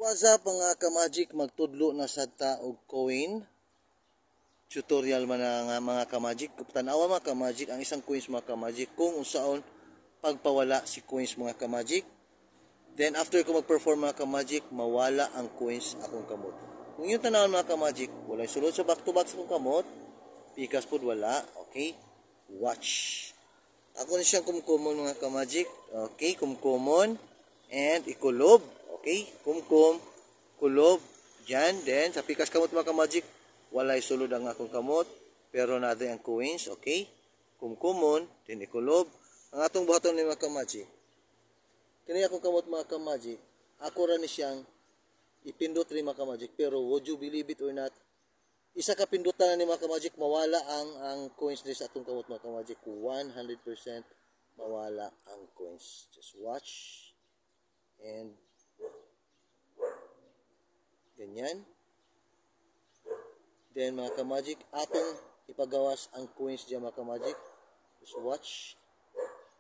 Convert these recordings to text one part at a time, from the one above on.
what's up mga ka-magic, magtudlo na sad ta og coin tutorial man nga mga ka-magic. Tanawa mga ka-magic ang isang coins mga ka-magic kung unsaon pagpawala si coins mga ka-magic. Then after ko mag-perform mga ka-magic, mawala ang coins akong kamot. Kung yung tanawan mga ka-magic, wala sulod sa back to back sa akong kamot, pikas pod wala. Okay, watch. Ako na siyang kumkumon mga ka-magic. Okay, kumkumon and ikulob. Okay, kumkum, kulob, dyan. Then, sa pikas kamot mga ka-magic, walay sulod ang akong kamot, pero natin ang coins. Okay, kumkumon, then ikulob. Ang atong buhaton ni mga ka-magic. Kini akong kamot mga ka-magic, ako ra ni siyang ipindot rin mga ka-magic, pero would you believe it or not, isa ka pindutan ni mga ka-magic, mawala ang coins din sa atong kamot mga ka-magic. 100% mawala ang coins. Just watch. And ganyan. Then mga ka-magic, atong ipagawas ang coins dyan mga ka-magic. Just watch.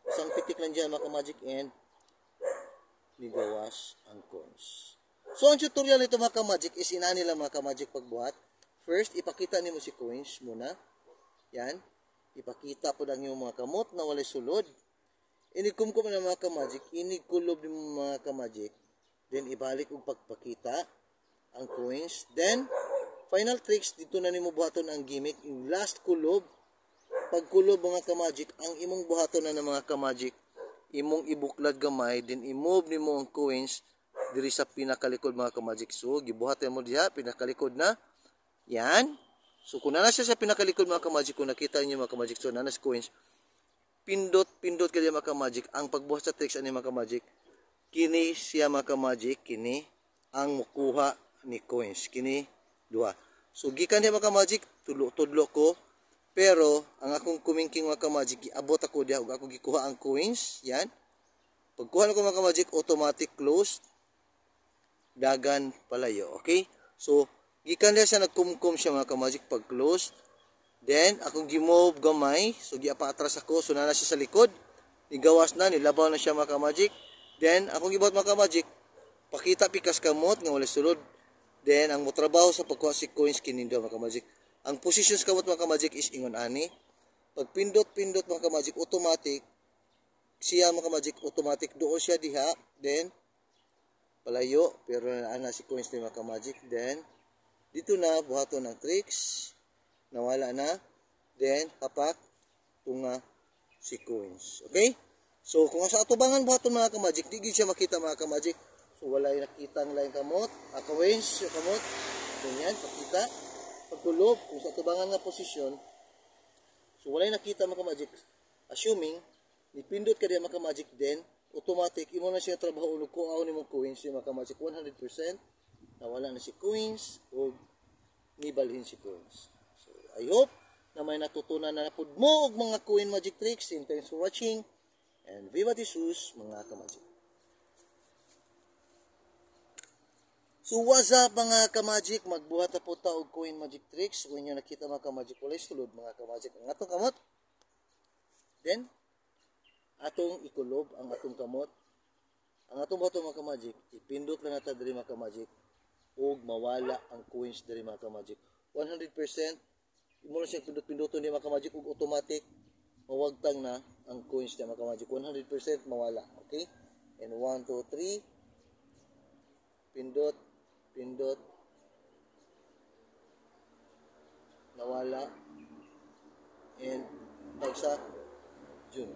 Isang pitik lang dyan mga ka-magic and nigawas ang coins. So ang tutorial nito mga ka-magic is inani lang mga ka-magic pagbuhat. First, ipakita nimo si coins muna. Yan. Ipakita po lang yung mga kamot na walay sulod. Inikumkum na mga ka-magic. Inikulob ng mga ka-magic. Then, ibalik og pagpakita ang coins. Then, final tricks, dito na nimo buhaton ang gimmick. Yung last kulob. Pagkulob mga ka-magic, ang imong buhaton na ng mga ka-magic, imong ibuklad gamay, then i-move nimo ang coins diri sa pinakalikod mga ka-magic. So, gibuhatan mo diha, pinakalikod na. Yan. So, kung nana siya sa pinakalikod mga ka-magic, kung nakita niyo mga ka-magic, so nanas coins, pindot ka diya mga ka-magic. Ang pagbuhat sa tricks ani mga ka-magic, kini siya mga ka-magic, kini ang mukuha ni coins. Kini duha. So, gikan diya mga ka-magic, tudlo ko, pero ang akong kumingking mga ka-magic, abot ako diya, ug ako gikuha ang coins. Yan. Pagkuha ko mga ka-magic, automatic close, dagan palayo. Okay? So, gikan diya siya nagkumkum siya mga ka-magic pag close. Then, akong gimove gamay. So, giapa atras ako. So, nana siya sa likod. Nigawas na. Nilabaw na siya mga ka-magic. Then, akong gibot mga ka-magic. Pakita pikas kamot nga wala sulod. Then, ang motrabaho sa pagkuha si coins kinindo mga ka-magic. Ang positions kamot mga ka-magic is ingon ani. Pag pindot mga ka-magic, automatic. Siya mga ka-magic, automatic. Doon siya diha. Then, palayo. Pero naana si coins ni mga ka-magic. Then, dito na, buhaton ng tricks. Nawala na. Then, hapak. Tunga si coins. Okay? So, kung sa atubangan buhaton mga ka-magic, di siya makita mga ka-magic. So, wala yung nakita ang laing kamot. Coins, yung kamot. Ganyan, pakita. Pagkulob, kung sa atubangan na posisyon. So, wala yung nakita mga ka-magic. Assuming, nipindot ka din mga ka-magic, then, automatic, imo na siya trabaho ulo ko, aw ni mong coins, yung mga ka-magic, 100%. Nawala na si coins o nibalhin si coins. So, I hope na may natutunan na napod mo og mga coin magic tricks. And thanks for watching. And Viva Jesus, mga ka-magic. So, what's up mga ka-magic? Magbuhat na po ta og coin magic tricks. Kung inyo nakita mga ka-magic, walay sulod mga ka-magic. Ang atong kamot. Then, atong ikulob ang atong kamot. Ang atong bato mga ka-magic, ipindot lang natin diri mga ka-magic. Og mawala ang coins diri mga ka-magic. 100% imo na siyang pindot-pindoton di mga ka-magic ug automatic mawagtang na ang coins di mga ka-magic. 100% mawala. Okay? And 1 2 3 pindot nawala and tagsa June.